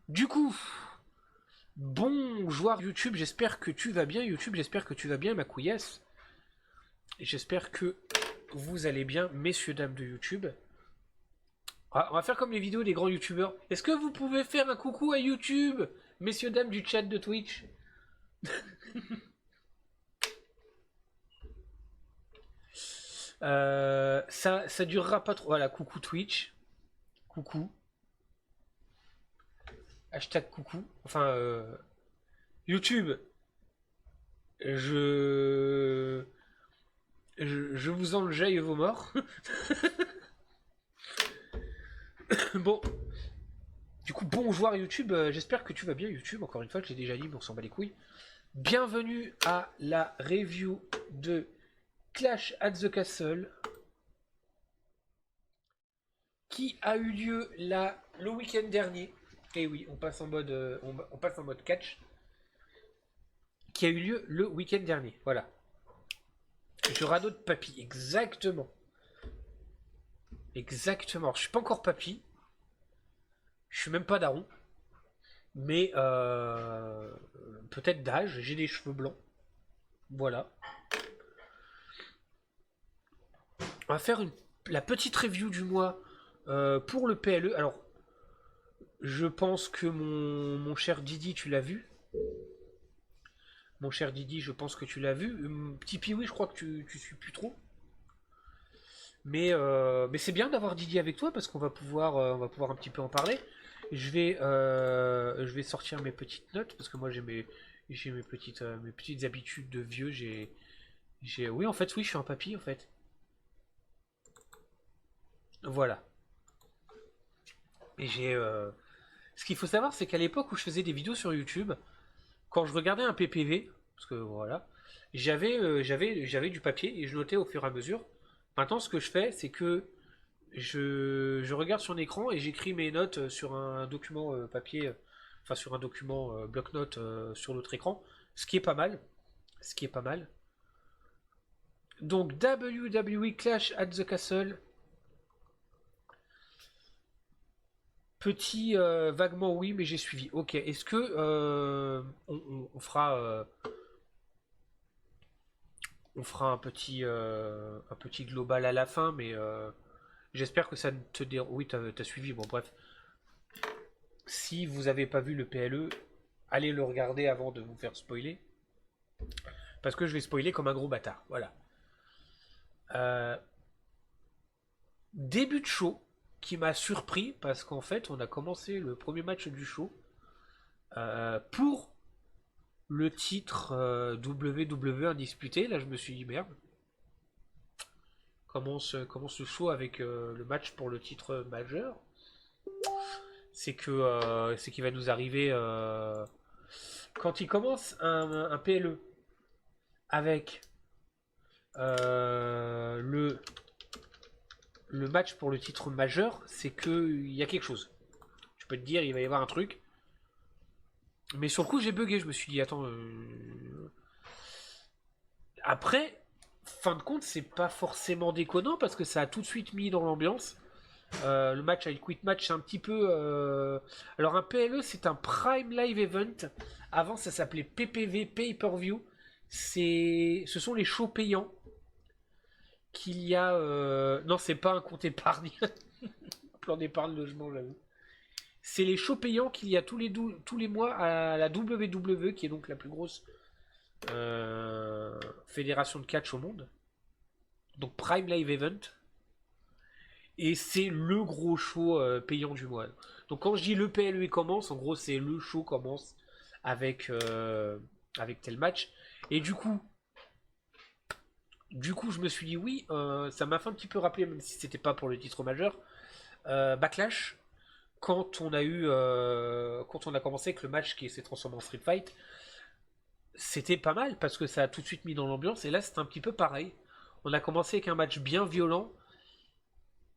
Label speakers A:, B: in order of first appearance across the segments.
A: Du coup, bon joueur YouTube, j'espère que tu vas bien. YouTube, j'espère que tu vas bien, ma couillasse. J'espère que vous allez bien, messieurs, dames de YouTube. Ah, on va faire comme les vidéos des grands YouTubeurs. Est-ce que vous pouvez faire un coucou à YouTube, messieurs, dames du chat de Twitch? Ça durera pas trop. Voilà, coucou Twitch. Coucou. Hashtag coucou. Enfin, YouTube. Je... je vous enjaille vos morts. Bon, du coup, bon joueur YouTube, j'espère que tu vas bien YouTube, encore une fois, je l'ai déjà dit, mais on s'en bat les couilles. Bienvenue à la review de Clash at the Castle, qui a eu lieu le week-end dernier. Et oui, on passe en mode, on passe en mode catch. Qui a eu lieu le week-end dernier, voilà. Je radote papy, exactement. Exactement, je suis pas encore papy. Je suis même pas daron. Mais peut-être d'âge, j'ai des cheveux blancs. Voilà. On va faire la petite review du mois pour le PLE. Alors, je pense que mon cher Didi, tu l'as vu. Mon cher Didi, je pense que tu l'as vu. Petit Piwi, je crois que tu suis plus trop. Mais c'est bien d'avoir Didi avec toi parce on va pouvoir un petit peu en parler. Je vais sortir mes petites notes parce que moi j'ai mes petites habitudes de vieux. Oui, en fait, oui, je suis un papy en fait. Voilà. Et ce qu'il faut savoir, c'est qu'à l'époque où je faisais des vidéos sur YouTube, quand je regardais un PPV, parce que voilà, j'avais du papier et je notais au fur et à mesure. Maintenant, ce que je fais, c'est que je regarde sur l'écran et j'écris mes notes sur un document papier, enfin sur un document bloc-notes sur l'autre écran, ce qui est pas mal. Ce qui est pas mal. Donc WWE Clash at the Castle. Petit vaguement oui, mais j'ai suivi. Ok, est-ce que on fera un petit global à la fin, mais j'espère que ça ne te dérange. Oui, t'as suivi. Bon, bref. Si vous avez pas vu le PLE, allez le regarder avant de vous faire spoiler, parce que je vais spoiler comme un gros bâtard. Voilà. Euh, Début de show qui m'a surpris parce qu'en fait, on a commencé le premier match du show pour le titre WWE indisputé. Là, je me suis dit merde. Commence le show avec le match pour le titre majeur. C'est qu'il va nous arriver quand il commence un PLE avec le match pour le titre majeur, c'est qu'il y a quelque chose. Tu peux te dire, il va y avoir un truc. Mais sur le coup, j'ai bugué. Je me suis dit, attends. Après, fin de compte, c'est pas forcément déconnant parce que ça a tout de suite mis dans l'ambiance. Le match avec Quit Match, c'est un petit peu. Alors, un PLE, c'est un Prime Live Event. Avant, ça s'appelait PPV Pay-Per-View. Ce sont les shows payants qu'il y a. Non, c'est pas un compte épargne. Plan d'épargne logement, j'avoue. C'est les shows payants qu'il y a tous les mois à la WWE, qui est donc la plus grosse fédération de catch au monde. Donc Prime Live Event. Et c'est le gros show payant du mois. Donc quand je dis le PLE commence, en gros c'est le show commence avec, avec tel match. Et du coup je me suis dit oui, ça m'a fait un petit peu rappeler, même si c'était pas pour le titre majeur, Backlash, quand on a commencé avec le match qui s'est transformé en Street Fight, c'était pas mal parce que ça a tout de suite mis dans l'ambiance. Et là c'est un petit peu pareil. On a commencé avec un match bien violent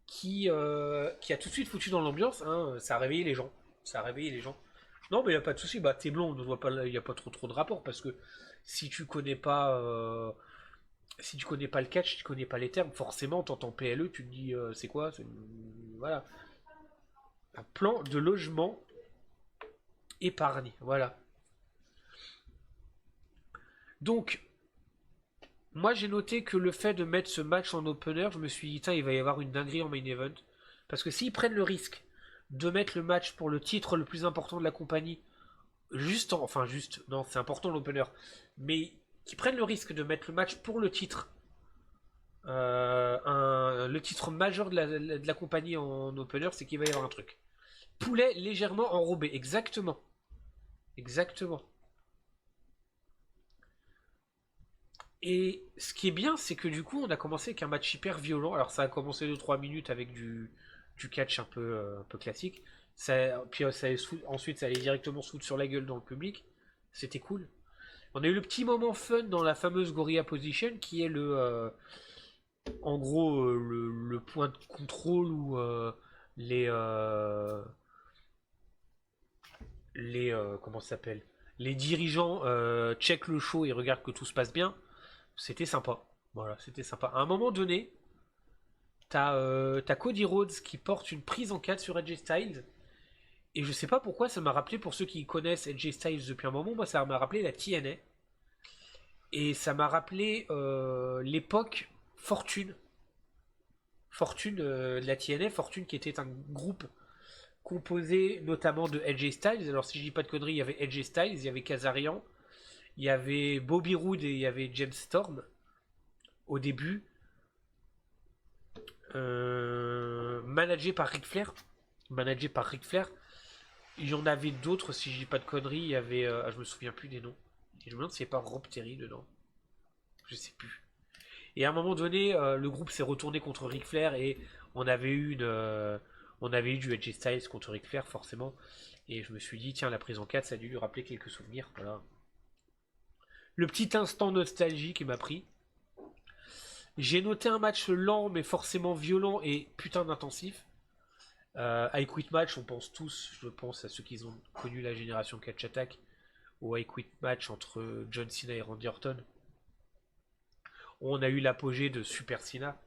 A: qui a tout de suite foutu dans l'ambiance, hein, ça a réveillé les gens. Ça a réveillé les gens. Non, mais il n'y a pas de souci. Bah, t'es blond, on ne voit pas, il n'y a pas trop de rapport parce que si tu connais pas, si tu connais pas le catch, si tu connais pas les termes, forcément, t'entends PLE, tu te dis, c'est quoi? Voilà. Un plan de logement épargne. Voilà. Donc, moi j'ai noté que le fait de mettre ce match en opener, je me suis dit, il va y avoir une dinguerie en main event. Parce que s'ils prennent le risque de mettre le match pour le titre le plus important de la compagnie, non, c'est important l'opener, mais qui prennent le risque de mettre le match pour le titre, le titre majeur de la compagnie en opener, c'est qu'il va y avoir un truc. Poulet légèrement enrobé, exactement. Exactement. Et ce qui est bien, c'est que du coup, on a commencé avec un match hyper violent. Alors, ça a commencé de 3 minutes avec du catch un peu classique. Puis ensuite, ça allait directement se foutre sur la gueule dans le public. C'était cool. On a eu le petit moment fun dans la fameuse Gorilla Position, qui est en gros, le point de contrôle où les, euh, comment ça s'appelle? Les dirigeants checkent le show et regardent que tout se passe bien. C'était sympa. Voilà, c'était sympa. À un moment donné, t'as Cody Rhodes qui porte une prise en 4 sur AJ Styles. Et je sais pas pourquoi ça m'a rappelé, pour ceux qui connaissent AJ Styles depuis un moment, moi ça m'a rappelé la TNA. Et ça m'a rappelé l'époque Fortune. Fortune de la TNA. Fortune qui était un groupe composé notamment de AJ Styles. Alors si je dis pas de conneries, il y avait AJ Styles, il y avait Kazarian, il y avait Bobby Roode et il y avait James Storm au début. Managé par Ric Flair. Managé par Ric Flair. Il y en avait d'autres, si je dis pas de conneries. Il y avait. Je me souviens plus des noms. Et je me demande s'il n'y a pas Rob Terry dedans. Je sais plus. Et à un moment donné, le groupe s'est retourné contre Ric Flair et on avait eu on avait eu du AJ Styles contre Ric Flair, forcément. Et je me suis dit, tiens, la prise en 4, ça a dû lui rappeler quelques souvenirs. Voilà. Le petit instant nostalgie qui m'a pris. J'ai noté un match lent, mais forcément violent et putain d'intensif. I Quit Match, on pense tous, je pense à ceux qui ont connu la génération Catch Attack, au I Quit Match entre John Cena et Randy Orton. On a eu l'apogée de Super Cena.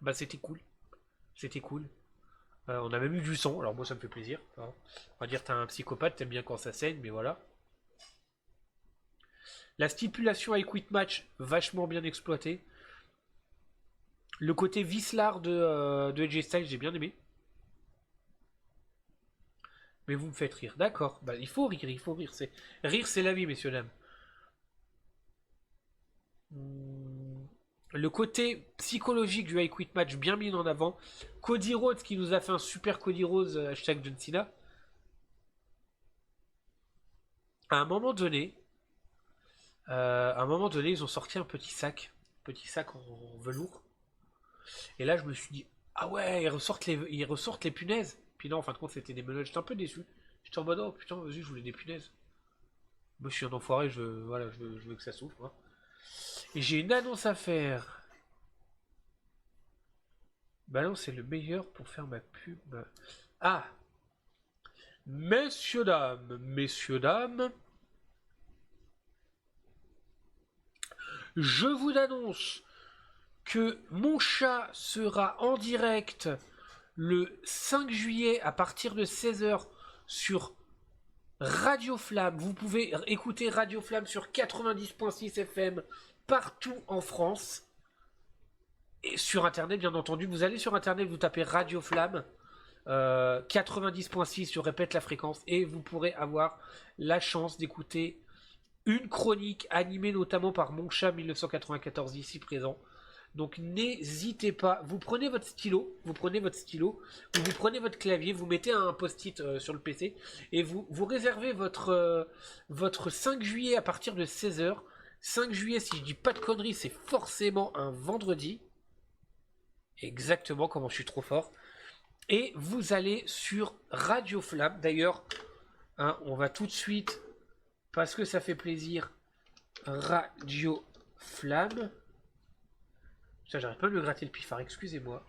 A: Bah c'était cool. C'était cool. On a même eu du sang, alors moi ça me fait plaisir. Hein. On va dire t'es un psychopathe, t'aimes bien quand ça saigne, mais voilà. La stipulation I Quit Match, vachement bien exploitée. Le côté vicelard de AJ Styles, j'ai bien aimé. Mais vous me faites rire. D'accord. Bah, il faut rire, il faut rire. Rire, c'est la vie, messieurs, dames. Le côté psychologique du I Quit Match bien mis en avant. Cody Rhodes qui nous a fait un super Cody Rhodes hashtag John Cena. À un moment donné, ils ont sorti un petit sac en velours. Et là, je me suis dit, ah ouais, ils ressortent les punaises. Puis non, en fin de compte, c'était des menottes. J'étais un peu déçu. J'étais en mode, oh putain, vas-y, je voulais des punaises. Moi, je suis un enfoiré, je veux que ça souffre. Hein. Et j'ai une annonce à faire. Bah non, c'est le meilleur pour faire ma pub. Ah, messieurs, dames, je vous annonce que mon chat sera en direct le 5 juillet à partir de 16h sur Radio Flamme. Vous pouvez écouter Radio Flamme sur 90.6 FM partout en France. Et sur internet, bien entendu. Vous allez sur internet, vous tapez Radio Flamme 90.6, je répète la fréquence, et vous pourrez avoir la chance d'écouter une chronique animée notamment par mon chat 1994 ici présent. Donc n'hésitez pas, vous prenez votre stylo, ou vous prenez votre clavier, vous mettez un post-it sur le PC et vous réservez votre 5 juillet à partir de 16h. 5 juillet, si je dis pas de conneries, c'est forcément un vendredi. Exactement, comment je suis trop fort. Et vous allez sur Radio Flamme. D'ailleurs, hein, on va tout de suite, parce que ça fait plaisir, Radio Flamme. Putain, j'arrive pas à me gratter le pifard, excusez-moi.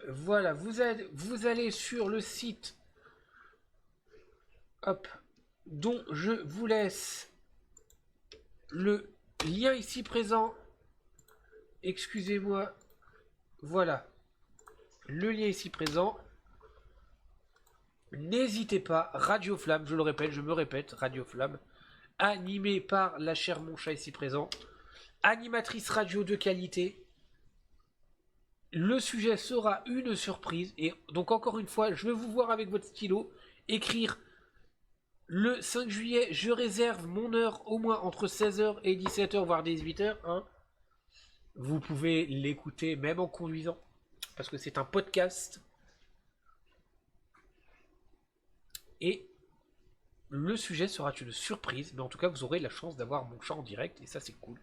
A: Voilà, vous allez sur le site, hop, dont je vous laisse le lien ici présent. Excusez-moi. Voilà. Le lien ici présent. N'hésitez pas, Radio Flamme, je le répète, je me répète, Radio Flamme, animé par la chère Moncha ici présent, animatrice radio de qualité. Le sujet sera une surprise, et donc encore une fois, je vais vous voir avec votre stylo écrire le 5 juillet, je réserve mon heure au moins entre 16h et 17h, voire 18h. Hein. Vous pouvez l'écouter même en conduisant, parce que c'est un podcast. Et le sujet sera une surprise, mais en tout cas, vous aurez la chance d'avoir mon chat en direct, et ça, c'est cool.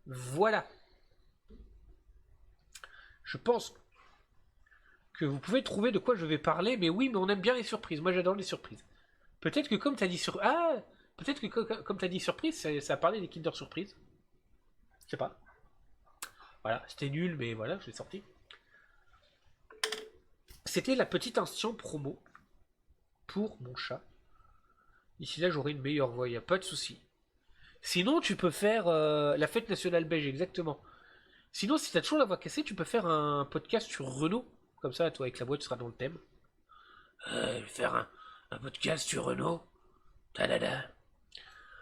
A: Voilà. Je pense que vous pouvez trouver de quoi je vais parler, mais oui, mais on aime bien les surprises. Moi, j'adore les surprises. Peut-être que comme tu as dit peut-être que comme tu as dit surprise, ça a parlé des Kinder Surprise. Je sais pas. Voilà, c'était nul, mais voilà, je l'ai sorti. C'était la petite instant promo pour mon chat. Ici là, j'aurai une meilleure voix, il n'y a pas de souci. Sinon, tu peux faire la fête nationale belge, exactement. Sinon, si t'as toujours la voix cassée, tu peux faire un podcast sur Renault. Comme ça, toi, avec la voix, tu seras dans le thème. Faire un podcast sur Renault. Tadada.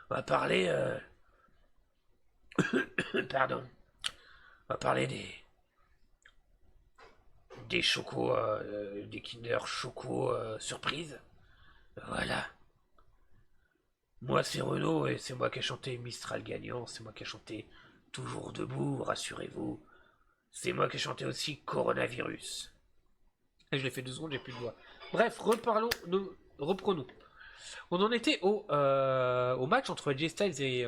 A: On va parler... Pardon. On va parler des chocos, des Kinder Choco surprise. Voilà. Moi, c'est Renaud et c'est moi qui ai chanté Mistral gagnant. C'est moi qui ai chanté Toujours debout, rassurez-vous. C'est moi qui ai chanté aussi Coronavirus. Et je l'ai fait 2 secondes, j'ai plus de voix. Bref, reprenons. On en était au match entre AJ Styles et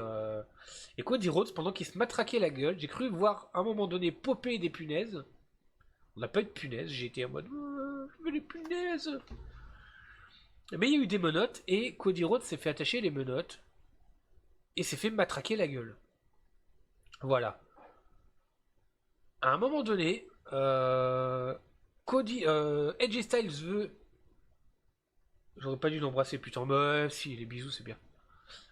A: Cody Rhodes pendant qu'ils se matraquaient la gueule. J'ai cru voir à un moment donné popper des punaises. On n'a pas eu de punaises, j'ai été en mode je veux les punaises. Mais il y a eu des menottes et Cody Rhodes s'est fait attacher les menottes et s'est fait matraquer la gueule. Voilà. À un moment donné, AJ Styles veut. J'aurais pas dû l'embrasser, putain. Bah, si, les bisous, c'est bien.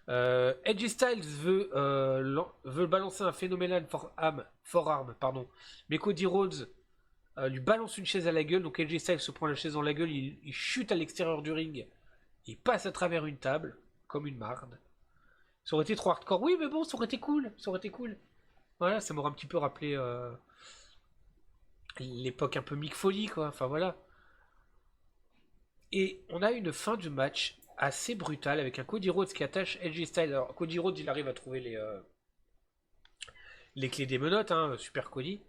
A: AJ Styles veut balancer un phénoménal forearm, pardon. Mais Cody Rhodes lui balance une chaise à la gueule. Donc AJ Styles se prend la chaise dans la gueule. Il chute à l'extérieur du ring. Il passe à travers une table, comme une marde. Ça aurait été trop hardcore. Oui, mais bon, ça aurait été cool. Ça aurait été cool. Voilà, ça m'aurait un petit peu rappelé l'époque un peu Mick Foley, quoi. Enfin, voilà. Et on a une fin de match assez brutale avec un Cody Rhodes qui attache AJ Styles. Alors, Cody Rhodes, il arrive à trouver les clés des menottes, hein, super Cody.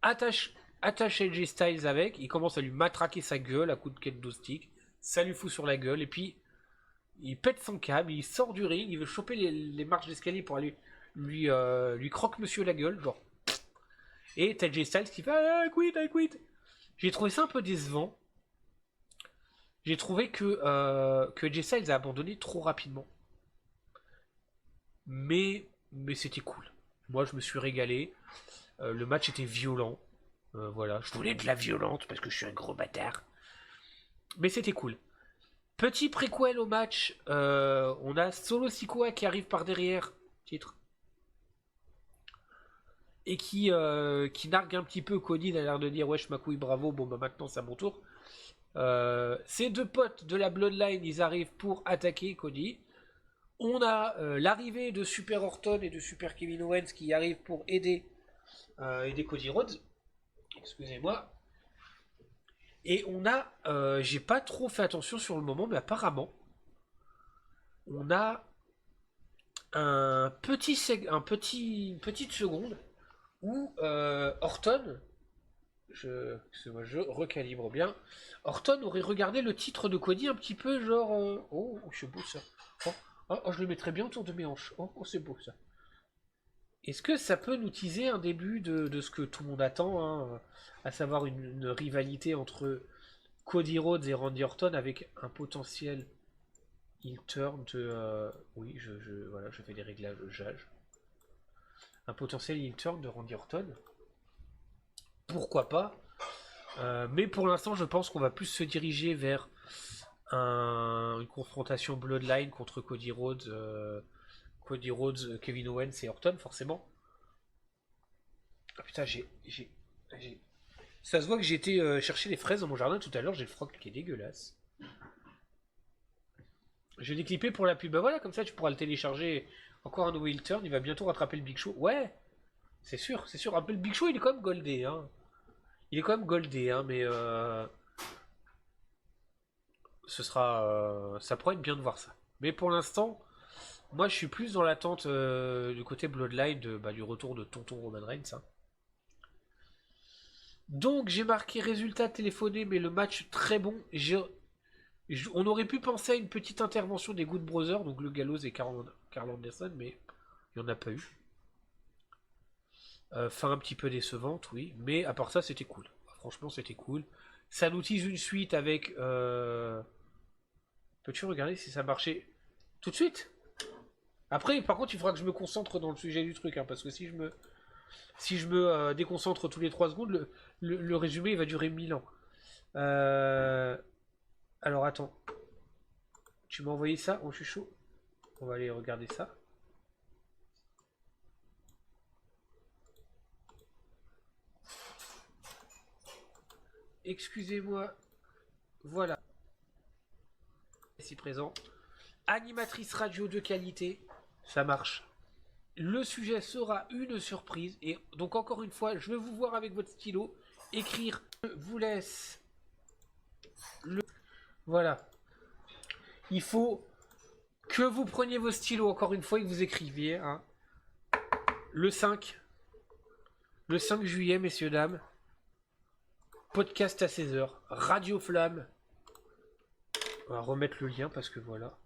A: Attache AJ Styles avec, il commence à lui matraquer sa gueule à coups de kendo stick. Ça lui fout sur la gueule et puis il pète son câble, il sort du ring, il veut choper les marches d'escalier pour aller lui croque monsieur la gueule, genre. Et t'as AJ Styles qui fait I quit. J'ai trouvé ça un peu décevant. J'ai trouvé que AJ Styles a abandonné trop rapidement. Mais c'était cool. Moi, je me suis régalé. Le match était violent. Voilà, je voulais de la violente parce que je suis un gros bâtard. Mais c'était cool. Petit préquel au match. On a Solo Sikoa qui arrive par derrière. Titre. Et qui nargue un petit peu Cody. Il a l'air de dire wesh ma couille bravo. Bon bah maintenant c'est à mon tour. Ces 2 potes de la Bloodline, ils arrivent pour attaquer Cody. On a l'arrivée de Super Orton et de Super Kevin Owens qui arrivent pour aider Cody Rhodes. Excusez-moi. Et on a, j'ai pas trop fait attention sur le moment, mais apparemment, on a une petite seconde où Orton, je recalibre bien. Orton aurait regardé le titre de Cody un petit peu genre oh c'est beau ça. Oh, je le mettrais bien autour de mes hanches. Oh c'est beau ça. Est-ce que ça peut nous teaser un début de ce que tout le monde attend, hein, à savoir une rivalité entre Cody Rhodes et Randy Orton avec un potentiel heel turn de oui voilà, je fais des réglages. Un potentiel heel turn de Randy Orton. Pourquoi pas, mais pour l'instant je pense qu'on va plus se diriger vers une confrontation Bloodline contre Cody Rhodes, Kevin Owens et Orton forcément. Ah putain j'ai Ça se voit que j'ai été chercher les fraises dans mon jardin tout à l'heure, j'ai le froc qui est dégueulasse. Je l'ai clippé pour la pub. Bah voilà, comme ça tu pourras le télécharger. Encore un nouveau heel turn, il va bientôt rattraper le Big Show. Ouais, c'est sûr, c'est sûr. Un peu le Big Show, il est quand même goldé, hein. Il est quand même goldé, hein, mais ce sera. Ça pourrait être bien de voir ça. Mais pour l'instant, moi je suis plus dans l'attente du côté Bloodline du retour de Tonton Roman Reigns, hein. Donc j'ai marqué résultat téléphoné, mais le match très bon. On aurait pu penser à une petite intervention des Good Brothers, donc le Gallows et Karl Anderson, mais il n'y en a pas eu. Fin un petit peu décevante, oui, mais à part ça, c'était cool. Franchement, c'était cool. Ça nous tease une suite avec. Peux-tu regarder si ça marchait tout de suite? Après, par contre, il faudra que je me concentre dans le sujet du truc, hein, parce que si je me déconcentre tous les 3 secondes, le résumé il va durer 1000 ans. Alors attends, tu m'as envoyé ça? Oh, je suis chaud. On va aller regarder ça. Excusez-moi. Voilà. Ici présent. Animatrice radio de qualité. Ça marche. Le sujet sera une surprise. Et donc encore une fois, je vais vous voir avec votre stylo. Écrire. Je vous laisse. Voilà. Il faut que vous preniez vos stylos encore une fois et que vous écriviez. Hein. Le 5. Le 5 juillet, messieurs, dames. Podcast à 16h. Radio Flamme. On va remettre le lien parce que voilà.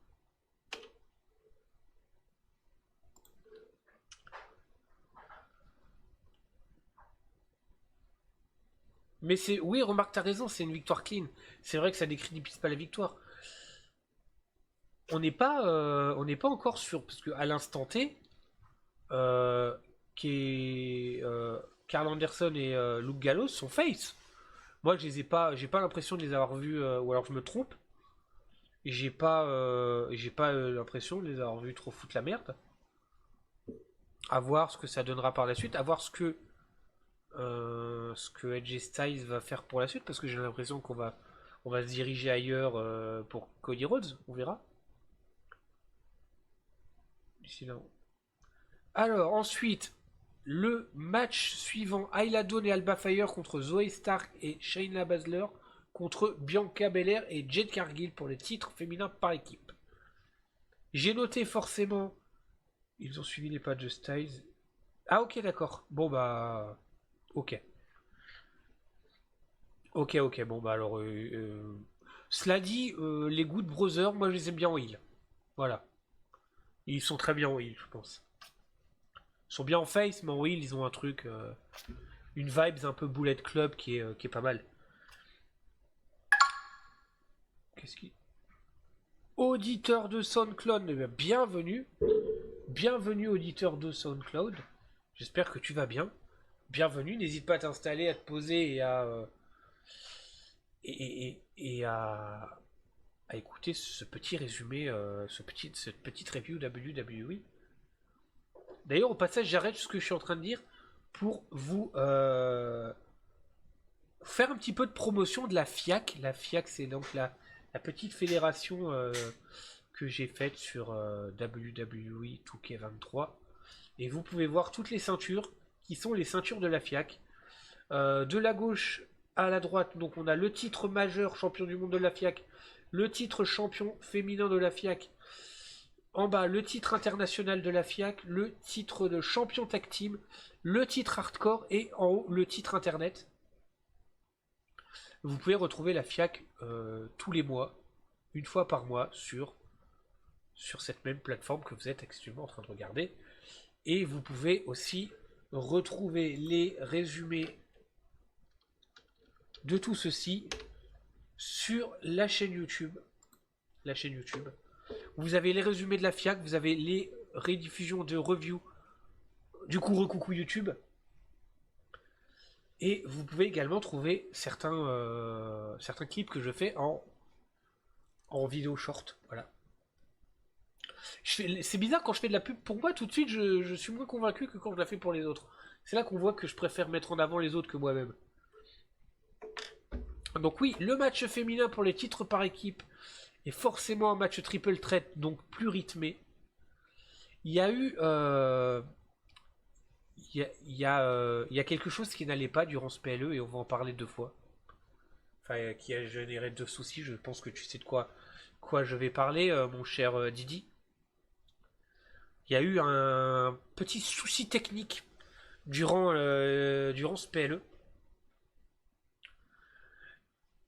A: Mais c'est. Oui, remarque, t'as raison, c'est une victoire clean. C'est vrai que ça décrédibilise pas la victoire. On n'est pas encore sûr, parce qu'à l'instant T, euh, Karl Anderson et Luke Gallows sont face. Moi, j'ai pas l'impression de les avoir vus, ou alors je me trompe. J'ai pas l'impression de les avoir vus trop foutre la merde. À voir ce que ça donnera par la suite, à voir ce que AJ Styles va faire pour la suite, parce que j'ai l'impression qu'on va se diriger ailleurs pour Cody Rhodes, on verra. D'ici là. Alors ensuite, le match suivant, Ayla Dawn et Alba Fire contre Zoe Stark et Shayna Baszler contre Bianca Belair et Jade Cargill pour les titres féminins par équipe. J'ai noté forcément, ils ont suivi les pas de Styles. Ah ok d'accord, bon bah ok. Ok ok, bon bah alors cela dit, les Good Brothers, moi je les aime bien en heal. Voilà. Ils sont très bien en heal, je pense. Ils sont bien en face, mais en heal, ils ont un truc, une vibes un peu Bullet Club qui est pas mal. Qu'est-ce qui. Auditeur de SoundCloud, bienvenue. Bienvenue, auditeur de SoundCloud. J'espère que tu vas bien. Bienvenue, n'hésite pas à t'installer, à te poser et à écouter ce petit résumé, cette petite review WWE. D'ailleurs, au passage, j'arrête ce que je suis en train de dire pour vous faire un petit peu de promotion de la FIAC. La FIAC, c'est donc la petite fédération que j'ai faite sur WWE 2K23. Et vous pouvez voir toutes les ceintures qui sont les ceintures de la FIAC. De la gauche à la droite, donc on a le titre majeur champion du monde de la FIAC, le titre champion féminin de la FIAC. En bas, le titre international de la FIAC, le titre de champion tag team, le titre hardcore et en haut, le titre internet. Vous pouvez retrouver la FIAC tous les mois, une fois par mois, sur cette même plateforme que vous êtes actuellement en train de regarder. Et vous pouvez aussi retrouver les résumés de tout ceci sur la chaîne YouTube. Vous avez les résumés de la FIAC, vous avez les rediffusions de reviews du coup coucou YouTube. Et vous pouvez également trouver certains clips que je fais en vidéo short. Voilà. C'est bizarre quand je fais de la pub pour moi, tout de suite je suis moins convaincu que quand je la fais pour les autres. C'est là qu'on voit que je préfère mettre en avant les autres que moi-même. Donc oui, le match féminin pour les titres par équipe est forcément un match triple threat, donc plus rythmé. Il y a eu... il y a quelque chose qui n'allait pas durant ce PLE et on va en parler deux fois. Enfin, qui a généré deux soucis. Je pense que tu sais de quoi je vais parler, mon cher Didi. Il y a eu un petit souci technique durant ce PLE.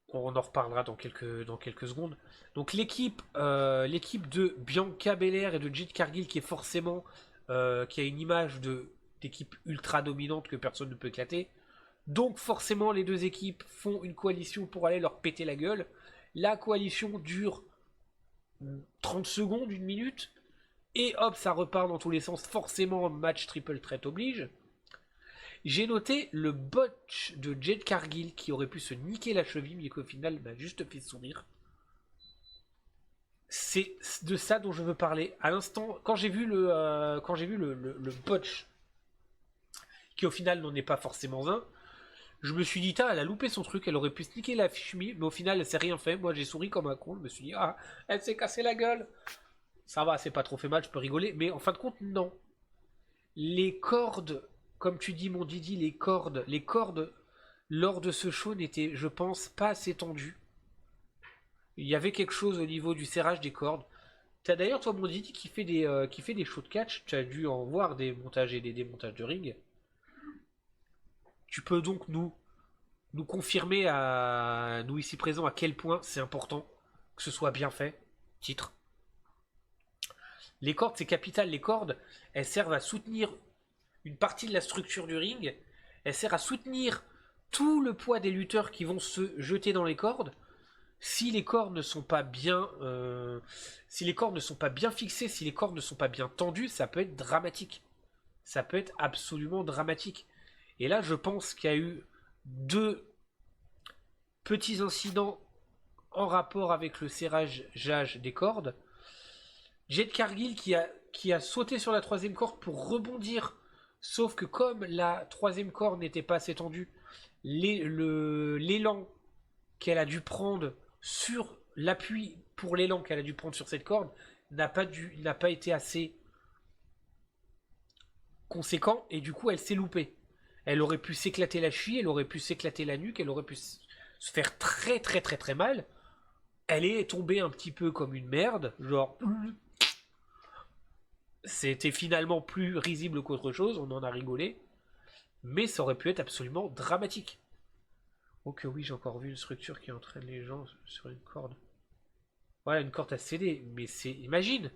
A: On en reparlera dans quelques secondes. Donc l'équipe de Bianca Belair et de Jade Cargill qui est forcément qui a une image d'équipe ultra dominante que personne ne peut éclater. Donc forcément les deux équipes font une coalition pour aller leur péter la gueule. La coalition dure 30 secondes, une minute. Et hop, ça repart dans tous les sens. Forcément, match triple threat oblige. J'ai noté le botch de Jade Cargill qui aurait pu se niquer la cheville, mais qu'au final m'a juste fait sourire. C'est de ça dont je veux parler. À l'instant, quand j'ai vu le botch, qui au final n'en est pas forcément un, je me suis dit, elle a loupé son truc, elle aurait pu se niquer la cheville, mais au final, elle s'est rien fait. Moi, j'ai souri comme un con. Je me suis dit, elle s'est cassé la gueule. Ça va, c'est pas trop fait mal, je peux rigoler. Mais en fin de compte, non. Les cordes, comme tu dis, mon Didi, les cordes lors de ce show n'étaient, je pense, pas assez tendues. Il y avait quelque chose au niveau du serrage des cordes. T'as d'ailleurs, toi, mon Didi, qui fait des shows de catch, tu as dû en voir des montages et des démontages de ring. Tu peux donc nous confirmer à nous ici présents à quel point c'est important que ce soit bien fait. Titre. Les cordes, c'est capital. Les cordes, elles servent à soutenir une partie de la structure du ring. Elles servent à soutenir tout le poids des lutteurs qui vont se jeter dans les cordes. Si les cordes ne sont pas bien, si les cordes ne sont pas bien fixées, si les cordes ne sont pas bien tendues, ça peut être dramatique. Ça peut être absolument dramatique. Et là, je pense qu'il y a eu deux petits incidents en rapport avec le serrage des cordes. Jade Cargill qui a sauté sur la troisième corde pour rebondir, sauf que comme la troisième corde n'était pas assez tendue, l'élan qu'elle a dû prendre sur l'appui pour l'élan qu'elle a dû prendre sur cette corde n'a pas été assez conséquent et du coup elle s'est loupée. Elle aurait pu s'éclater la cheville, elle aurait pu s'éclater la nuque, elle aurait pu se faire très très très très mal. Elle est tombée un petit peu comme une merde, genre c'était finalement plus risible qu'autre chose, on en a rigolé, mais ça aurait pu être absolument dramatique. Ok, oui, j'ai encore vu une structure qui entraîne les gens sur une corde. Voilà, une corde à céder, mais c'est... Imagine,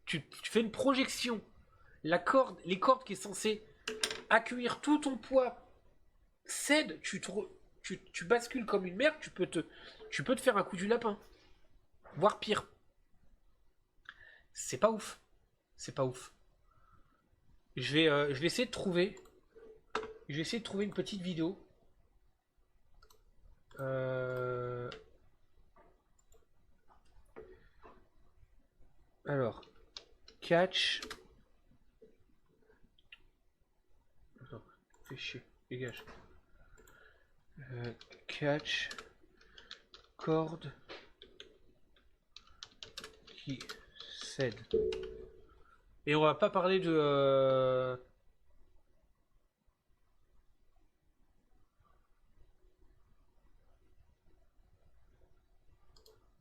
A: tu fais une projection, les cordes qui est censée accueillir tout ton poids cèdent, tu bascules comme une merde, tu peux te faire un coup du lapin, voire pire. C'est pas ouf. C'est pas ouf. Je vais essayer de trouver. Je vais essayer de trouver une petite vidéo. Alors. Catch. Non, fais chier. Dégage. Catch. Corde. Qui cède. Et on va pas parler de...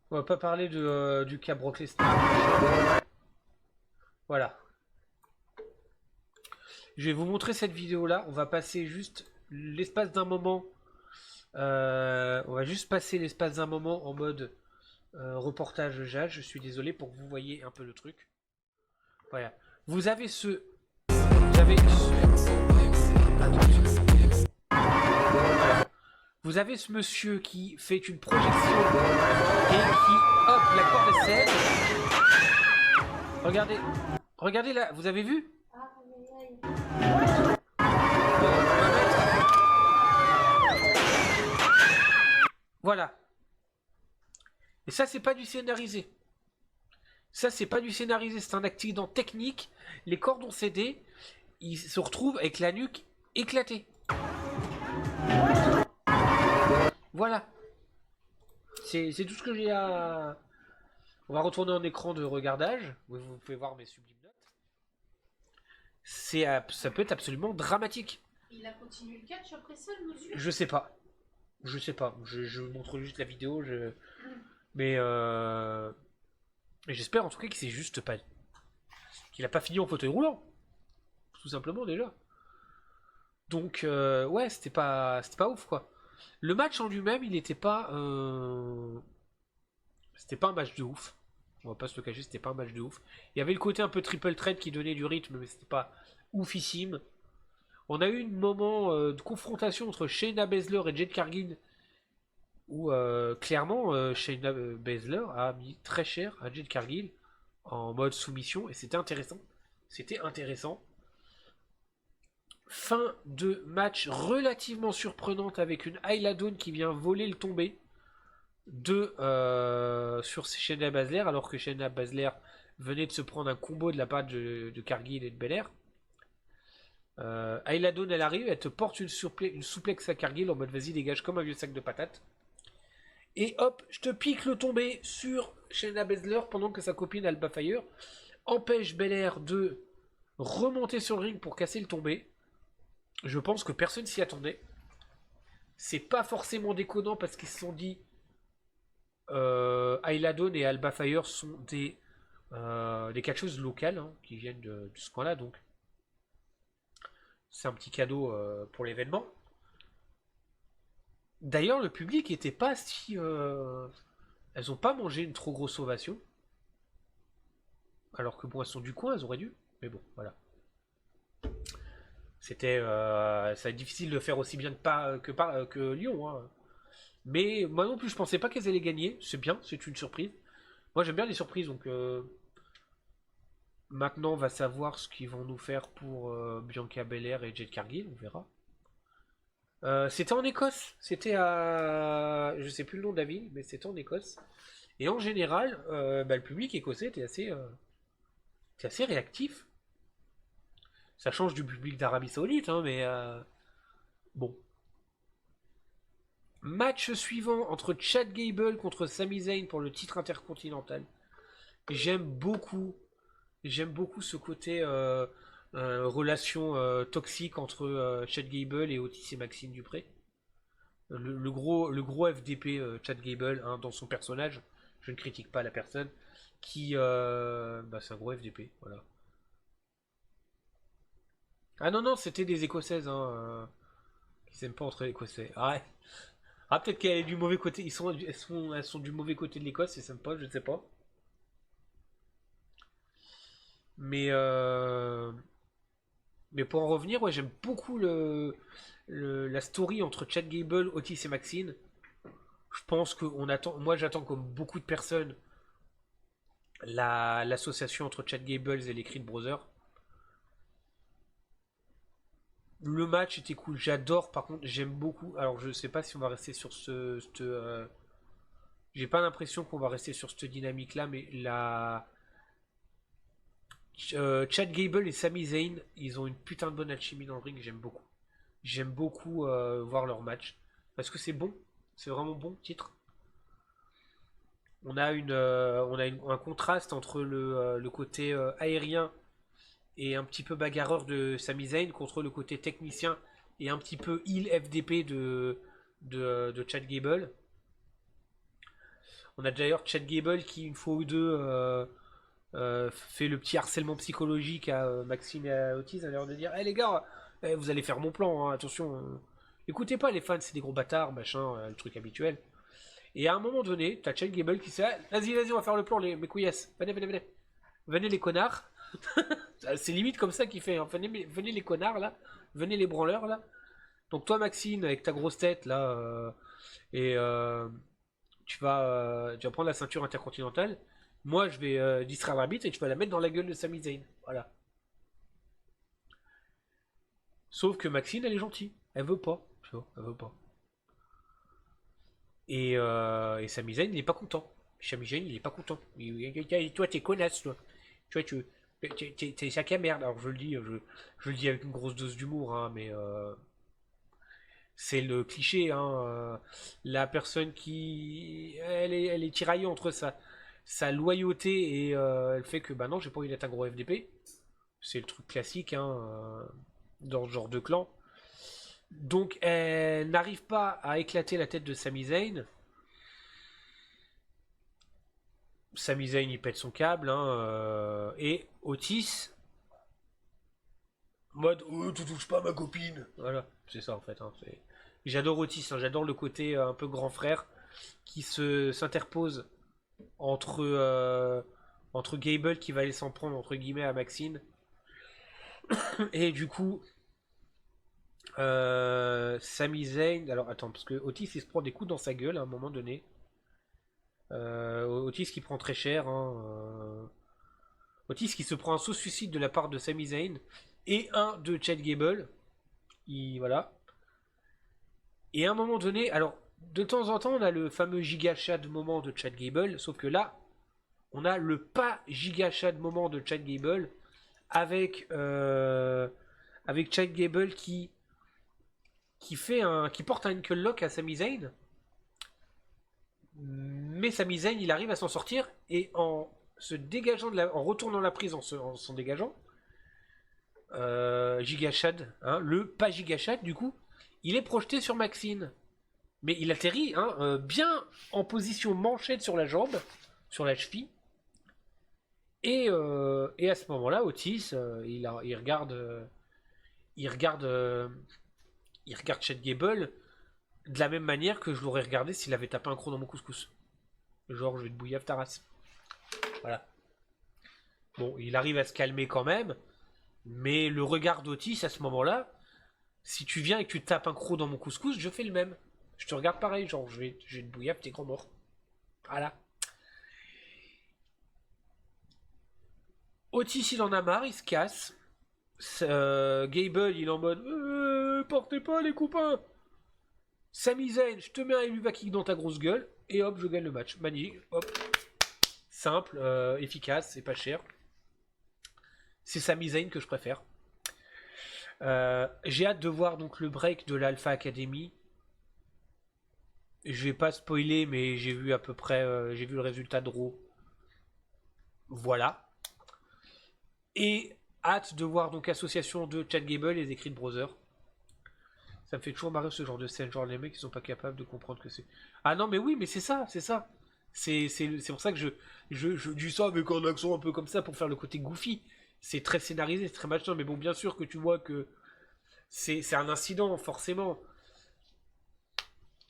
A: On va pas parler du cas Brock Lesnar. Voilà. Je vais vous montrer cette vidéo là. On va passer juste l'espace d'un moment. On va juste passer l'espace d'un moment en mode reportage Jade. Je suis désolé pour que vous voyez un peu le truc. Voilà. Vous avez ce... Vous avez ce monsieur qui fait une projection et qui, hop, la corde cède. Regardez, regardez là, vous avez vu? Voilà. Et ça, c'est pas du scénarisé. Ça, c'est pas du scénarisé, c'est un accident technique. Les cordes ont cédé. Ils se retrouvent avec la nuque éclatée. Voilà. C'est tout ce que j'ai à... On va retourner en écran de regardage. Vous pouvez voir mes sublimes notes. Ça peut être absolument dramatique.
B: Il a continué le catch après ça, le monsieur?
A: Je sais pas. Je sais pas. Je montre juste la vidéo. Mais j'espère en tout cas qu'il s'est juste pas... qu'il a pas fini en fauteuil roulant. Tout simplement déjà. Donc ouais, c'était pas ouf quoi. Le match en lui-même, il était pas... C'était pas un match de ouf. On va pas se le cacher, c'était pas un match de ouf. Il y avait le côté un peu triple threat qui donnait du rythme, mais c'était pas oufissime. On a eu un moment de confrontation entre Shayna Baszler et Jade Cargill où clairement Shayna Baszler a mis très cher à Jade Cargill en mode soumission et c'était intéressant. C'était intéressant. Fin de match relativement surprenante avec une Ayla Dawn qui vient voler le tombé sur Shayna Baszler alors que Shayna Baszler venait de se prendre un combo de la part de Cargill et de Belair. Ayla Dawn elle arrive, elle te porte une souplex à Cargill en mode vas-y dégage comme un vieux sac de patates. Et hop, je te pique le tombé sur Shayna Baszler pendant que sa copine Alba Fire empêche Belair de remonter sur le ring pour casser le tombé. Je pense que personne s'y attendait. C'est pas forcément déconnant parce qu'ils se sont dit Ayla Dawn et Alba Fire sont des catcheuses locales hein, qui viennent de ce coin-là, donc c'est un petit cadeau pour l'événement. D'ailleurs, le public était pas si... elles ont pas mangé une trop grosse ovation. Alors que bon, elles sont du coin, elles auraient dû. Mais bon, voilà. C'était... ça va être difficile de faire aussi bien que Lyon. Hein. Mais moi non plus, je pensais pas qu'elles allaient gagner. C'est bien, c'est une surprise. Moi, j'aime bien les surprises, donc... Maintenant, on va savoir ce qu'ils vont nous faire pour Bianca Belair et Jade Cargill, on verra. C'était en Écosse, c'était à... Je sais plus le nom de la ville, mais c'était en Écosse. Et en général, le public écossais était assez réactif. Ça change du public d'Arabie Saoudite, hein, mais bon. Match suivant entre Chad Gable contre Sami Zayn pour le titre intercontinental. J'aime beaucoup ce côté relation toxique entre Chad Gable et Otis et Maxine Dupré. Le gros FDP Chad Gable hein, dans son personnage, je ne critique pas la personne, qui c'est un gros FDP, voilà. Ah non non, c'était des Écossaises hein, qui s'aiment pas entre Écossais. Ah, ouais. Ah peut-être qu'elle est du mauvais côté, elles sont du mauvais côté de l'Écosse, ils s'aiment pas, je ne sais pas. Mais pour en revenir, ouais, j'aime beaucoup la story entre Chad Gable, Otis et Maxine. Je pense moi j'attends comme beaucoup de personnes l'association entre Chad Gable et les Creed Brothers. Le match était cool, j'adore. Par contre, j'aime beaucoup. Alors je sais pas si on va rester sur j'ai pas l'impression qu'on va rester sur cette dynamique là, mais Chad Gable et Sami Zayn, ils ont une putain de bonne alchimie dans le ring, j'aime beaucoup. J'aime beaucoup voir leur match. Parce que c'est bon, c'est vraiment bon titre. On a un contraste entre le côté aérien et un petit peu bagarreur de Sami Zayn contre le côté technicien et un petit peu heal FDP de Chad Gable. On a d'ailleurs Chad Gable qui, une fois ou deux, fait le petit harcèlement psychologique à Maxime et à Otis, à l'air de dire: hey, les gars, vous allez faire mon plan, hein, attention. Écoutez pas, les fans, c'est des gros bâtards, machin, le truc habituel. Et à un moment donné, t'as Chad Gable qui dit: vas-y, on va faire le plan, mes couillasses. Venez. Venez les connards. C'est limite comme ça qu'il fait. Hein. Venez les connards là. Venez les branleurs là. Donc toi Maxine avec ta grosse tête là et tu vas prendre la ceinture intercontinentale. Moi je vais distraire l'arbitre et tu vas la mettre dans la gueule de Sami Zayn. Voilà. Sauf que Maxine elle est gentille. Elle veut pas. Tu vois, elle veut pas. Et Sami Zayn il est pas content. Sami Zayn il est pas content. Toi t'es connasse toi. Tu vois t'es sac à merde. Alors je le dis avec une grosse dose d'humour hein, mais C'est le cliché, hein. La personne qui. Elle est tiraillée entre sa loyauté et elle fait que, bah non, j'ai pas envie d'être un gros FDP. C'est le truc classique, hein, dans ce genre de clan. Donc, elle n'arrive pas à éclater la tête de Sami Zayn. Sami Zayn, il pète son câble, hein, et Otis, mode oh, tu touches pas à ma copine. Voilà, c'est ça en fait. Hein, j'adore Otis, hein, j'adore le côté un peu grand frère qui s'interpose entre, entre Gable qui va aller s'en prendre entre guillemets à Maxine. Et du coup, Sami Zayn. Alors attends, parce que Otis il se prend des coups dans sa gueule à un moment donné. Otis qui prend très cher. Hein, Otis qui se prend un saut suicide de la part de Sami Zayn et un de Chad Gable. Voilà. Et à un moment donné, alors de temps en temps, on a le fameux giga Chad moment de Chad Gable, sauf que là, on a le pas giga Chad moment de Chad Gable avec avec Chad Gable qui porte un ankle lock à Sami Zayn. Mais Sami Zayn, il arrive à s'en sortir et en se dégageant en retournant la prise en s'en dégageant, Giga Chad, hein, le pas Giga Chad du coup, il est projeté sur Maxine. Mais il atterrit hein, bien en position manchette sur la jambe, sur la cheville. Et à ce moment-là, Otis, il regarde, il regarde Chad Gable de la même manière que je l'aurais regardé s'il avait tapé un croc dans mon couscous. Genre, je vais te bouillave ta race. Voilà. Bon, il arrive à se calmer quand même, mais le regard d'Otis à ce moment-là, si tu viens et que tu tapes un croc dans mon couscous, je fais le même. Je te regarde pareil, genre, je vais te bouillave tes grands morts. Voilà. Otis, il en a marre, il se casse. Gable, il est en mode portez pas les copains. Sami Zayn, je te mets un Eluva Kick dans ta grosse gueule. Et hop, je gagne le match. Magnifique. Hop. Simple, efficace, c'est pas cher. C'est Sami Zayn que je préfère. J'ai hâte de voir donc le break de l'Alpha Academy. Je vais pas spoiler, mais j'ai vu à peu près, j'ai vu le résultat de Raw. Voilà. Et hâte de voir donc association de Chad Gable et des Creed Brothers. Ça me fait toujours marrer ce genre de scène, genre les mecs qui sont pas capables de comprendre que c'est. Ah non mais oui mais c'est ça, c'est ça. C'est pour ça que je dis ça avec un accent un peu comme ça pour faire le côté goofy. C'est très scénarisé, c'est très machin, mais bon bien sûr que tu vois que c'est un incident forcément.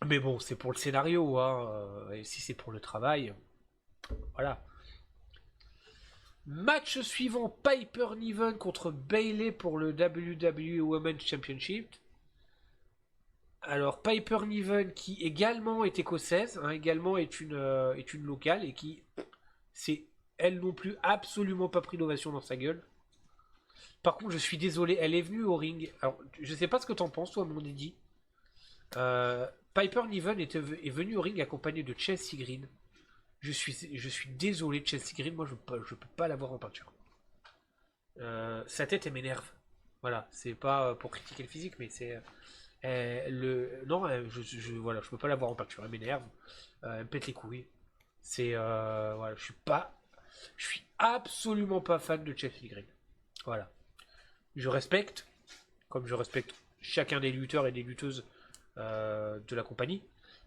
A: Mais bon c'est pour le scénario, hein. Et si c'est pour le travail, voilà. Match suivant, Piper Niven contre Bayley pour le WWE Women's Championship. Alors Piper Niven qui également est écossaise, hein, également est une locale et qui c'est elle non plus absolument pas pris d'ovation dans sa gueule. Par contre je suis désolé, elle est venue au ring. Alors je sais pas ce que t'en penses toi mon Didi. Piper Niven est venue au ring accompagnée de Chelsea Green. Je suis désolé Chelsea Green, moi je peux pas la voir en peinture. Sa tête elle m'énerve. Voilà, c'est pas pour critiquer le physique mais c'est non, voilà, je peux pas la voir en peinture, elle m'énerve, elle me pète les couilles. Voilà, je suis absolument pas fan de Chelsea Green. Voilà, je respecte, comme je respecte chacun des lutteurs et des lutteuses de la compagnie,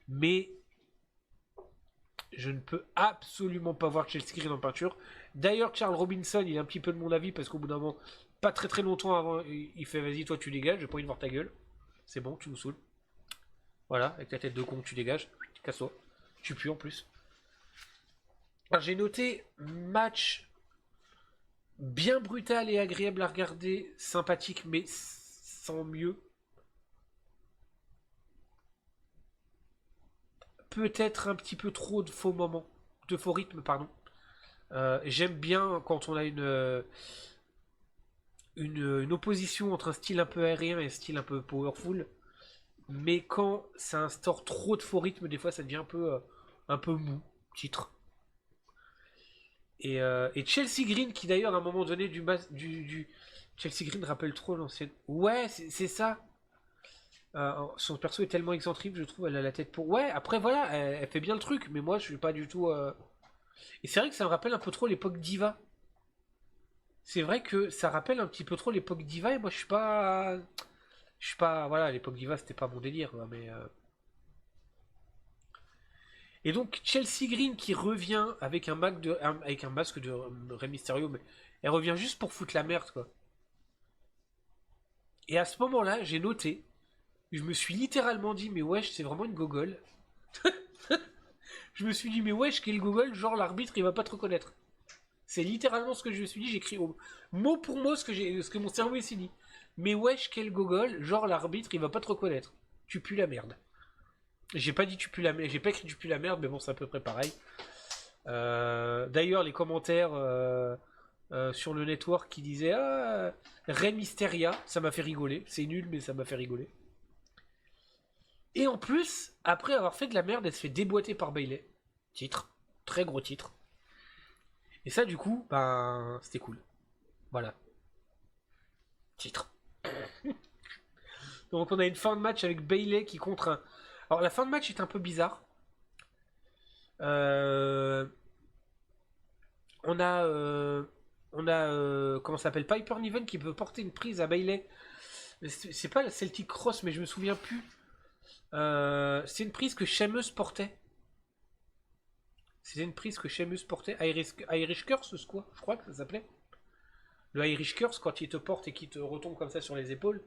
A: mais je ne peux absolument pas voir Chelsea Green en peinture. D'ailleurs, Charles Robinson, il est un petit peu de mon avis parce qu'au bout d'un moment, pas très très longtemps avant, il fait vas-y, toi tu dégages, j'ai pas envie de voir ta gueule. C'est bon, tu nous saoules. Voilà, avec ta tête de con, tu dégages. Casse-toi. Tu pues en plus. Alors, j'ai noté match bien brutal et agréable à regarder, sympathique, mais sans mieux. Peut-être un petit peu trop de faux moments, de faux rythmes, pardon. J'aime bien quand on a une opposition entre un style un peu aérien et un style un peu powerful. Mais quand ça instaure trop de faux rythmes, des fois ça devient un peu mou, titre. Et Chelsea Green, qui d'ailleurs à un moment donné du Chelsea Green rappelle trop l'ancienne. Ouais, c'est ça. Son perso est tellement excentrique, je trouve, elle a la tête pour... Ouais, après voilà, elle fait bien le truc, mais moi je suis pas du tout... Et c'est vrai que ça me rappelle un peu trop l'époque Diva. C'est vrai que ça rappelle un petit peu trop l'époque Diva, et moi je suis pas... Je suis pas... Voilà, l'époque Diva c'était pas mon délire, quoi, mais... Et donc Chelsea Green qui revient avec avec un masque de Rey Mysterio, mais elle revient juste pour foutre la merde, quoi. Et à ce moment-là, j'ai noté, je me suis littéralement dit, mais wesh, c'est vraiment une gogole. Je me suis dit, mais wesh, quel gogole, genre l'arbitre, il va pas te reconnaître. C'est littéralement ce que je me suis dit, j'écris mot pour mot ce que mon cerveau s'est dit. Mais wesh, quel gogole, genre l'arbitre, il va pas te reconnaître. Tu pues la merde. J'ai pas dit tu pues la merde, j'ai pas écrit tu pues la merde, mais bon, c'est à peu près pareil. D'ailleurs, les commentaires sur le network qui disaient Rey Mysteria, ça m'a fait rigoler. C'est nul, mais ça m'a fait rigoler. Et en plus, après avoir fait de la merde, elle se fait déboîter par Bayley. Titre. Très gros titre. Et ça, du coup, ben, c'était cool. Voilà. Titre. Donc, on a une fin de match avec Bayley qui contre un. Alors, la fin de match est un peu bizarre. Euh, on a. Comment ça s'appelle Piper Niven qui peut porter une prise à Bayley. C'est pas la Celtic Cross, mais je me souviens plus. C'est une prise que Sheamus portait. C'était une prise que Sheamus portait. Irish Curse, quoi, je crois que ça s'appelait. Le Irish Curse, quand il te porte et qu'il te retombe comme ça sur les épaules.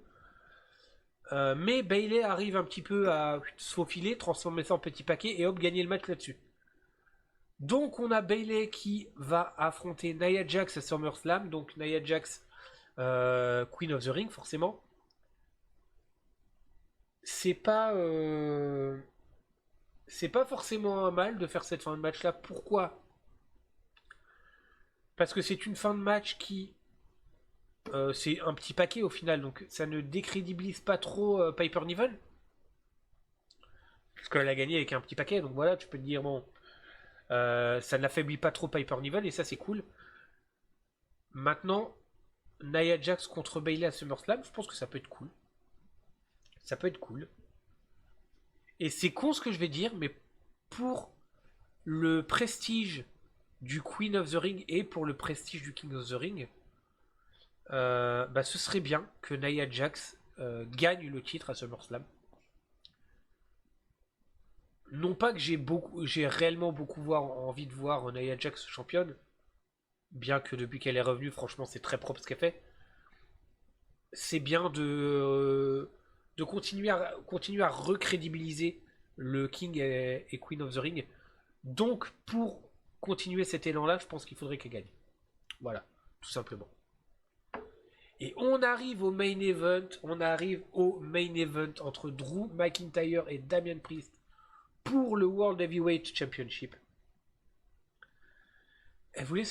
A: Mais Bayley arrive un petit peu à se faufiler, transformer ça en petit paquet et hop, gagner le match là-dessus. Donc on a Bayley qui va affronter Nia Jax à SummerSlam. Donc Nia Jax, Queen of the Ring, forcément. C'est pas... C'est pas forcément un mal de faire cette fin de match là. Pourquoi? Parce que c'est une fin de match qui... c'est un petit paquet au final, donc ça ne décrédibilise pas trop Piper Niven. Parce qu'elle a gagné avec un petit paquet, donc voilà, tu peux te dire, bon, ça n'affaiblit pas trop Piper Niven, et ça c'est cool. Maintenant, Nia Jax contre Bayley à SummerSlam, je pense que ça peut être cool. Ça peut être cool. Et c'est con ce que je vais dire, mais pour le prestige du Queen of the Ring et pour le prestige du King of the Ring, bah, ce serait bien que Nia Jax gagne le titre à SummerSlam. Non pas que j'ai réellement beaucoup envie de voir Nia Jax championne, bien que depuis qu'elle est revenue, franchement, c'est très propre ce qu'elle fait. C'est bien de continuer à recrédibiliser le King et Queen of the Ring. Donc, pour continuer cet élan-là, je pense qu'il faudrait qu'elle gagne. Voilà, tout simplement. Et on arrive au main event. On arrive au main event entre Drew McIntyre et Damian Priest pour le World Heavyweight Championship. Elle voulait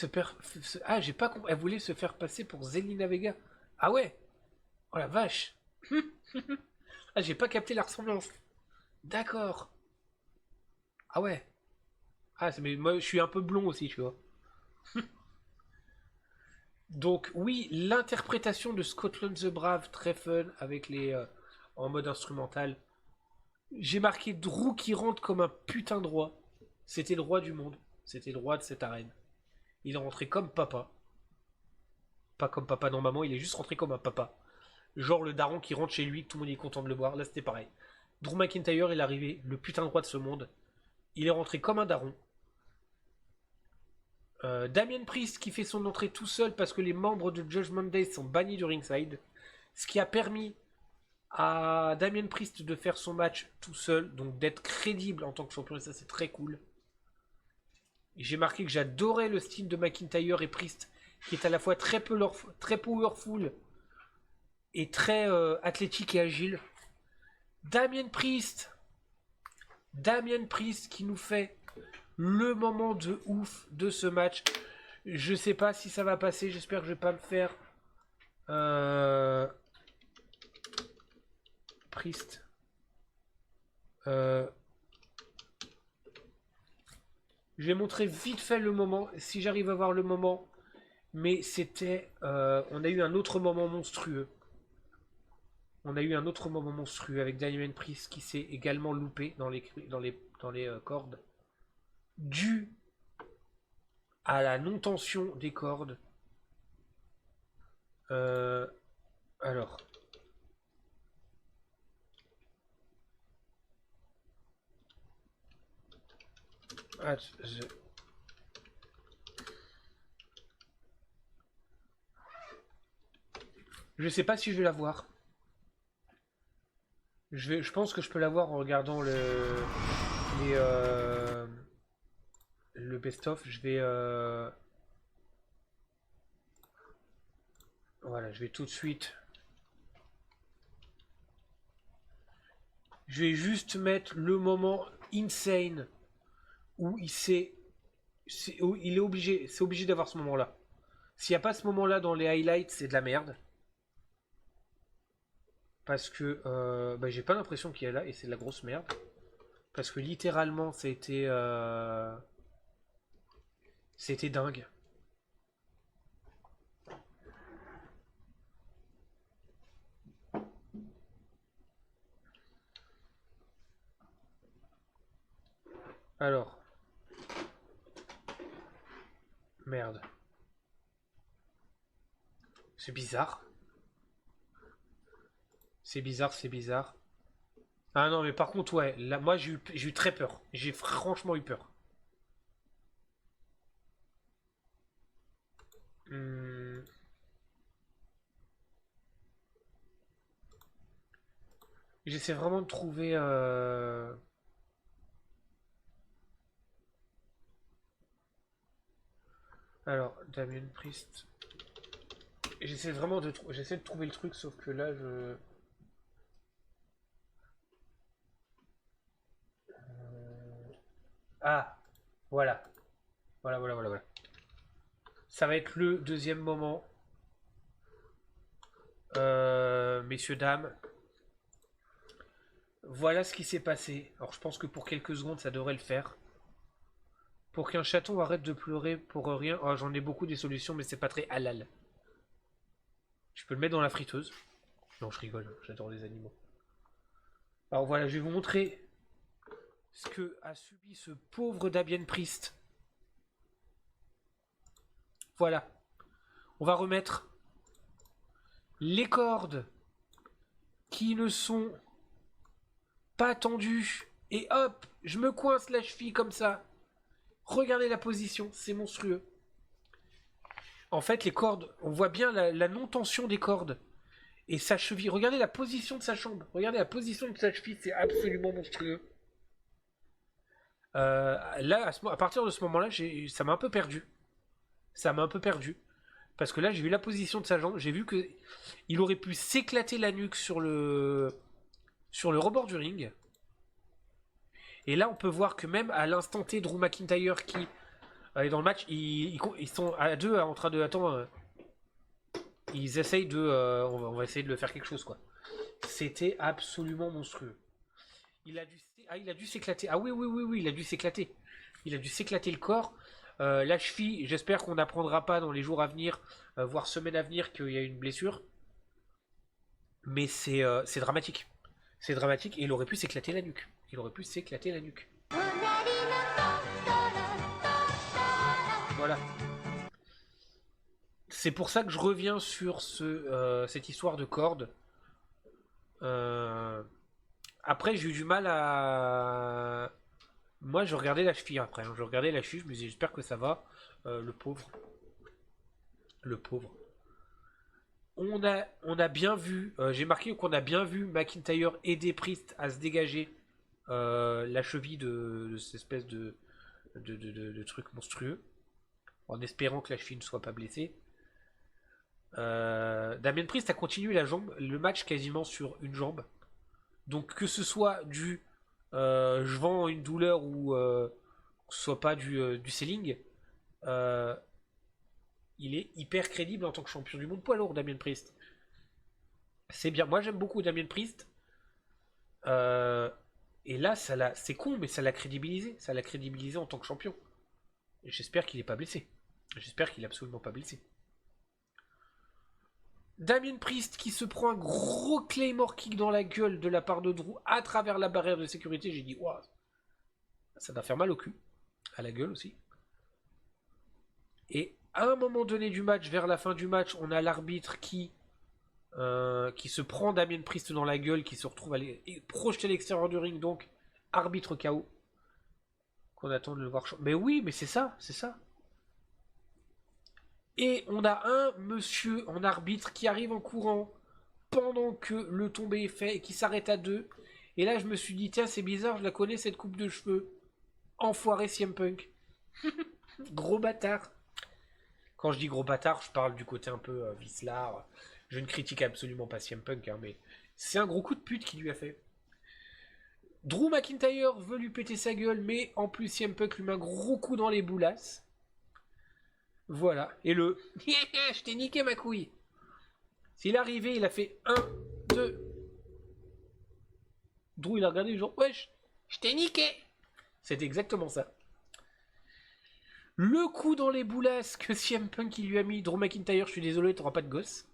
A: Ah, j'ai pas compris. Elle voulait se faire passer pour Zelina Vega. Ah ouais. Oh la vache. Ah, j'ai pas capté la ressemblance. D'accord. Ah ouais. Ah, mais moi, je suis un peu blond aussi, tu vois. Donc oui, l'interprétation de Scotland the Brave, très fun, avec les en mode instrumental. J'ai marqué Drew qui rentre comme un putain de roi. C'était le roi du monde. C'était le roi de cette arène. Il est rentré comme papa. Pas comme papa non maman, il est juste rentré comme un papa. Genre le daron qui rentre chez lui, tout le monde est content de le voir. Là c'était pareil. Drew McIntyre, il est arrivé, le putain de roi de ce monde. Il est rentré comme un daron. Damien Priest qui fait son entrée tout seul parce que les membres de Judgment Day sont bannis du ringside. Ce qui a permis à Damien Priest de faire son match tout seul, donc d'être crédible en tant que champion, et ça c'est très cool. J'ai marqué que j'adorais le style de McIntyre et Priest, qui est à la fois très powerful et très athlétique et agile. Damien Priest qui nous fait le moment de ouf de ce match. Je sais pas si ça va passer, j'espère que je vais pas me faire. Priest. Je vais montrer vite fait le moment, si j'arrive à voir le moment. Mais c'était... on a eu un autre moment monstrueux. On a eu un autre moment monstrueux avec Damien Priest qui s'est également loupé dans les cordes. Dû à la non-tension des cordes. Alors. Je sais pas si je vais la voir. Je pense que je peux la voir en regardant le best-of. Voilà, je vais tout de suite. Je vais juste mettre le moment insane où où il est obligé, c'est obligé d'avoir ce moment-là. S'il n'y a pas ce moment-là dans les highlights, c'est de la merde. Parce que j'ai pas l'impression qu'il y a là et c'est de la grosse merde. Parce que littéralement, c'était dingue. Alors. Merde. C'est bizarre. C'est bizarre, c'est bizarre. Ah non, mais par contre, ouais, là, moi j'ai eu très peur. J'ai franchement eu peur. Hmm. J'essaie vraiment de trouver. Alors, Damien Priest. J'essaie de trouver le truc, sauf que là, Ah, voilà. Voilà, voilà, voilà, voilà. Ça va être le deuxième moment. Messieurs, dames. Voilà ce qui s'est passé. Alors, je pense que pour quelques secondes, ça devrait le faire. Pour qu'un chaton arrête de pleurer pour rien. Oh, j'en ai beaucoup des solutions, mais c'est pas très halal. Je peux le mettre dans la friteuse. Non, je rigole, j'adore les animaux. Alors voilà, je vais vous montrer ce que a subi ce pauvre Damien Priest. Voilà. On va remettre les cordes qui ne sont pas tendues. Et hop, je me coince la cheville comme ça. Regardez la position, c'est monstrueux. En fait, les cordes, on voit bien la non-tension des cordes. Et sa cheville, regardez la position de sa jambe. Regardez la position de sa cheville, c'est absolument monstrueux. Là, à partir de ce moment-là, ça m'a un peu perdu. Ça m'a un peu perdu. Parce que là, j'ai vu la position de sa jambe. J'ai vu que il aurait pu s'éclater la nuque sur le rebord du ring. Et là, on peut voir que même à l'instant T, Drew McIntyre qui est dans le match, ils sont à deux en train de attendre. Ils essayent de. On va essayer de le faire quelque chose, quoi. C'était absolument monstrueux. Il a dû s'éclater. Ah oui, oui, oui, oui, il a dû s'éclater. Il a dû s'éclater le corps. La cheville, j'espère qu'on n'apprendra pas dans les jours à venir, voire semaines à venir, qu'il y a une blessure. Mais c'est dramatique. C'est dramatique et il aurait pu s'éclater la nuque. Il aurait pu s'éclater la nuque. Voilà. C'est pour ça que je reviens sur cette histoire de corde. Après, j'ai eu du mal à. Moi, je regardais la cheville après. Je regardais la cheville, je me disais, j'espère que ça va. Le pauvre. Le pauvre. On a bien vu, j'ai marqué qu'on a bien vu McIntyre aider Priest à se dégager la cheville de cette espèce de truc monstrueux, en espérant que la cheville ne soit pas blessée. Damien Priest a continué le match quasiment sur une jambe. Donc que ce soit du je vends une douleur ou que ce soit pas du selling, euh, il est hyper crédible en tant que champion du monde poids lourd, Damien Priest. C'est bien. Moi, j'aime beaucoup Damien Priest. Euh, et là, c'est con, mais ça l'a crédibilisé. Ça l'a crédibilisé en tant que champion. Et j'espère qu'il n'est pas blessé. J'espère qu'il est absolument pas blessé. Damien Priest qui se prend un gros Claymore kick dans la gueule de la part de Drew à travers la barrière de sécurité. J'ai dit, waouh, ça doit faire mal au cul. À la gueule aussi. Et à un moment donné du match, vers la fin du match, on a l'arbitre qui se prend Damien Priest dans la gueule, qui se retrouve à projeté à l'extérieur du ring, donc arbitre KO. Qu'on attend de le voir. Mais oui, mais c'est ça, c'est ça. Et on a un monsieur en arbitre qui arrive en courant pendant que le tombé est fait et qui s'arrête à 2. Et là, je me suis dit, tiens, c'est bizarre, je la connais cette coupe de cheveux. Enfoiré CM Punk. Gros bâtard. Quand je dis gros bâtard, je parle du côté un peu vicelard. Je ne critique absolument pas CM Punk, hein, mais c'est un gros coup de pute qu'il lui a fait. Drew McIntyre veut lui péter sa gueule, mais en plus CM Punk lui met un gros coup dans les boulasses. Voilà. Et le je t'ai niqué ma couille. S'il est arrivé, il a fait 1, 2. Drew il a regardé genre wesh, je t'ai niqué. C'est exactement ça. Le coup dans les boulasses que CM Punk il lui a mis. Drew McIntyre, je suis désolé, t'auras pas de gosse.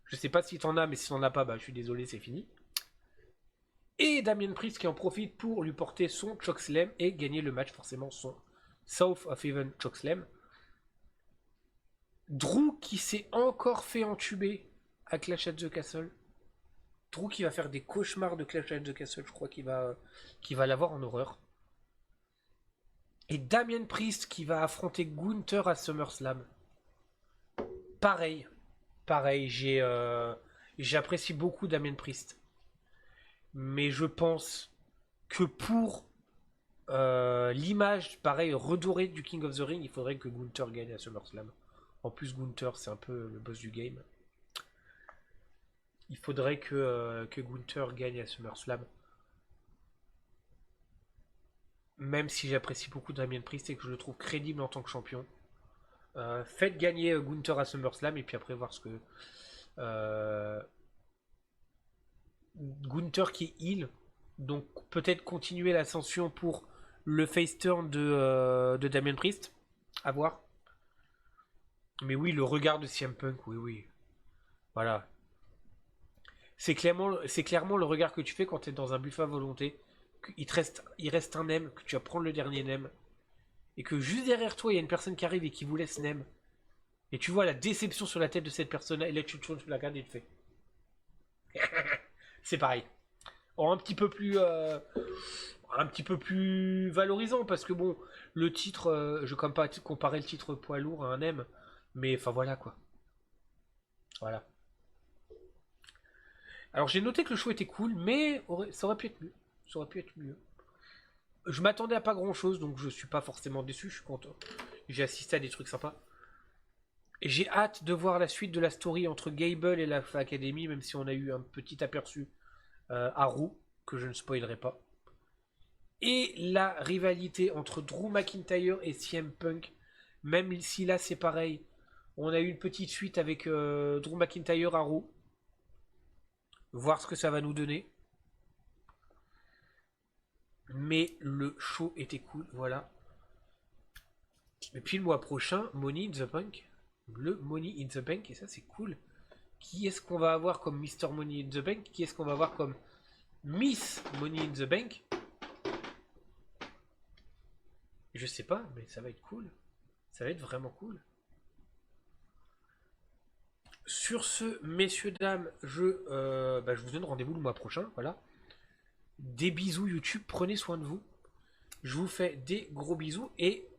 A: Je sais pas si t'en as, mais si t'en as pas, bah je suis désolé, c'est fini. Et Damien Priest qui en profite pour lui porter son chokeslam et gagner le match, forcément son South of Heaven chokeslam. Drew qui s'est encore fait entuber à Clash at the Castle. Drew qui va faire des cauchemars de Clash at the Castle, je crois qu'il va l'avoir en horreur. Et Damien Priest qui va affronter Gunther à SummerSlam. Pareil, j'apprécie beaucoup Damien Priest. Mais je pense que pour l'image, pareil, redorée du King of the Ring, il faudrait que Gunther gagne à SummerSlam. En plus, Gunther, c'est un peu le boss du game. Il faudrait que Gunther gagne à SummerSlam. Même si j'apprécie beaucoup Damien Priest et que je le trouve crédible en tant que champion. Faites gagner Gunther à SummerSlam et puis après voir ce que... Gunther qui est heal. Donc peut-être continuer l'ascension pour le face turn de Damien Priest. À voir. Mais oui, le regard de CM Punk, oui. Voilà. C'est clairement le regard que tu fais quand tu es dans un buffet à volonté. Il reste un nem, que tu vas prendre le dernier nem. Et que juste derrière toi, il y a une personne qui arrive et qui vous laisse nem. Et tu vois la déception sur la tête de cette personne-là. Et là, tu te tournes, tu la regardes et tu fais. C'est pareil. Oh, un petit peu plus valorisant. Parce que bon, le titre, je ne vais pas comparer le titre poids lourd à un nem. Mais enfin voilà quoi. Voilà. Alors j'ai noté que le show était cool, mais ça aurait pu être mieux. Ça aurait pu être mieux. Je m'attendais à pas grand chose, donc je suis pas forcément déçu, je suis content. J'ai assisté à des trucs sympas. Et j'ai hâte de voir la suite de la story entre Gable et la Academy, même si on a eu un petit aperçu à Roux, que je ne spoilerai pas. Et la rivalité entre Drew McIntyre et CM Punk, même si là c'est pareil. On a eu une petite suite avec Drew McIntyre à Raw. Voir ce que ça va nous donner. Mais le show était cool, voilà. Et puis le mois prochain, Money in the Bank. Le Money in the Bank, et ça c'est cool. Qui est-ce qu'on va avoir comme Mr. Money in the Bank? Qui est-ce qu'on va avoir comme Miss Money in the Bank? Je sais pas, mais ça va être cool. Ça va être vraiment cool. Sur ce, messieurs, dames, je vous donne rendez-vous le mois prochain. Voilà. Des bisous YouTube, prenez soin de vous. Je vous fais des gros bisous et